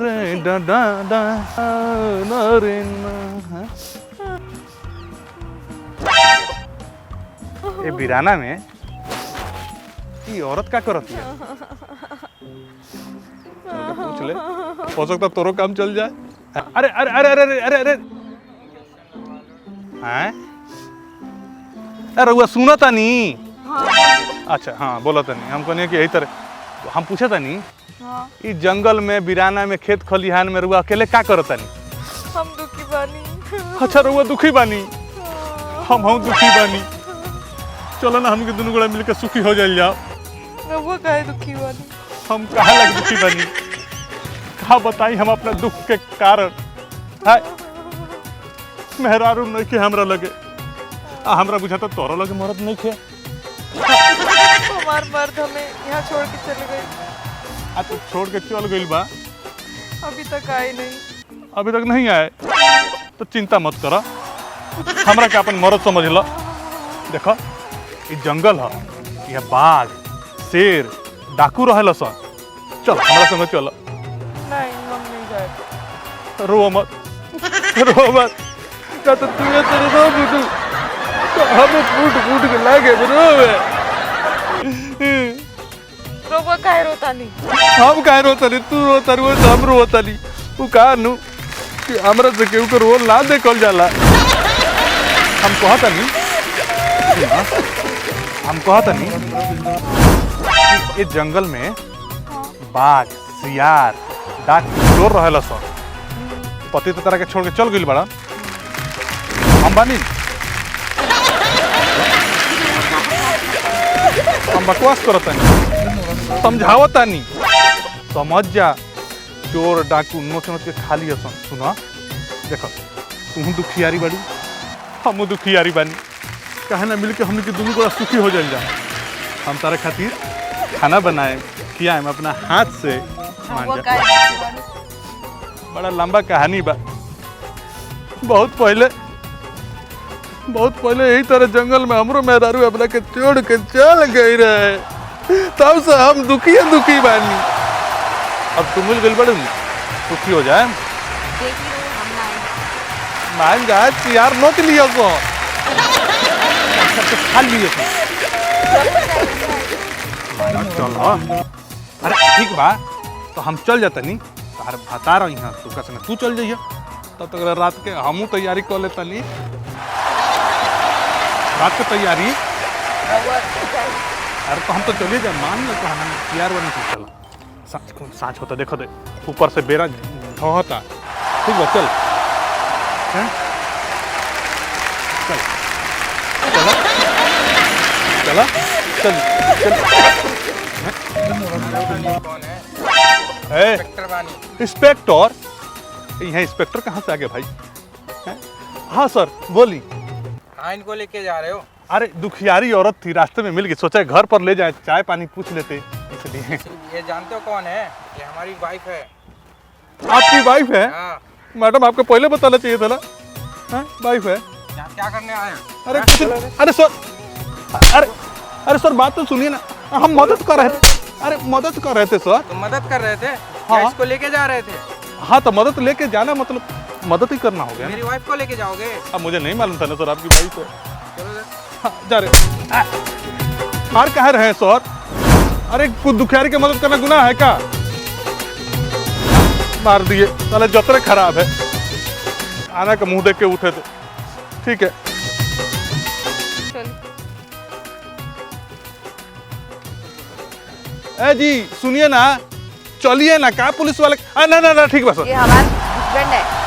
रे डा डा डा ना रे ना। ये बिराना में ये औरत क्या करती है? पूछ ले, हो सकता तोरो काम चल जाए। अरे अरे अरे अरे अरे अरे अरे हैं? अरे वो सुना था नहीं? अच्छा हाँ बोला था नहीं, हमको नहीं कि यही तरह हम पूछा था नहीं। इस जंगल में बिराना में खेत खलिहान में रुआ अकेले क्या करता नहीं? हम दुखी बानी। अच्छा रुआ दुखी बानी, हम दुखी बानी। चलो ना हम दोनों गोड़ा मिलकर सुखी हो जाए जाओ। रउआ काहे दुखी बानी? हम कहाँ लग दुखी बानी, कहाँ बताई हम अपना दुख के कारण। है मेहरारू नहीं खे हमरा लगे, हमरा बुझा तो तोरो लगे मरद नहीं खे। हमार मर्द हमें यहाँ छोड़ के चले गए। तू छोड़ के चल गई बा? अभी तक आए नहीं। अभी तक नहीं आए तो चिंता मत करो, हमरा के अपन मरद समझ लो। देखो ये जंगल है, यह बाघ शेर डाकू रहे सन। चल हमारा संग चलो। नहीं हम नहीं जाए। रो मत क्या तो तू ये तेरे रो बुदू तो हमें फूट के लागे रोवे। रउआ काहे रोता नहीं? हम काहे रोता नहीं, तू रोता रो हम रोता नहीं। तू कहा नु कि हमरा से केहू के रोल ना देखल जाला। हम कहता नहीं कि इस जंगल में बाघ सियार डाक चोर रहेला सन। पति तो तरह के छोड़ के चल गई बड़ा, हम बानी हम बकवास करता नहीं, समझावता नहीं। समझ जा, चोर डाकू नोच नोच के खाली हसन। सुना देखो तू दुखियारी बाड़ी हम दुखियारी बानी, कहे ना मिलके हमने दोनों को सुखी हो जाए। हम तारे खातिर खाना बनाए किया हम अपना हाथ से। मान जा बड़ा लंबा कहानी बा। बहुत पहले यही तरह जंगल में हमरो मेहरारू अपना के छोड़ के चल गई रहे, तब से हम दुखी बानी। अब तू मिल गई बड़े सुखी हो जाए। मान जा यार नोच लिया को खा लिए चलो। अरे ठीक बा तो हम चल जाता नहीं, तार बता रहा यहाँ तू कैसे तू चल जाइए, तब तक रात के हमू तैयारी कर लेता नहीं। रात की तैयारी अरे तो हम तो चलिए जाए, मान लो तो हम तैयार बने से चलो। साँच होता देखो दे ऊपर से बेरा होता। ठीक है चल चल चला चल चल इंस्पेक्टर यहाँ इंस्पेक्टर कहाँ से आ गए भाई? हाँ सर बोली। इनको लेके जा रहे हो? अरे दुखियारी औरत थी, रास्ते में मिल गई, सोचा घर पर ले जाए चाय पानी पूछ लेते इसलिए। ये जानते हो कौन है? ये हमारी वाइफ है। आपकी वाइफ है? हाँ। मैडम आपको पहले बताना चाहिए था ना। वाइफ है? क्या करने आए? अरे अरे सर अरे सर बात तो सुनिए ना, हम मदद कर रहे थे। अरे मदद कर रहे थे सर। तो मदद कर रहे थे? हाँ। इसको लेके जा रहे थे? हाँ तो मदद लेके जाना मतलब मदद ही करना हो गया। मेरी वाइफ को लेके जाओगे? अब मुझे नहीं मालूम था ना सर आपकी वाइफ है। चलो हाँ, जा रहे मार कह रहे हैं सर? अरे कुछ दुखियारी की मदद करना गुनाह है क्या? मार दिए साले, जतरे खराब है। आना का मुंह देख के उठे थे। ठीक है ए जी सुनिए ना, चलिए ना, क्या पुलिस वाले? ना ना ना ठीक बस। ये हमारा हस्बैंड है।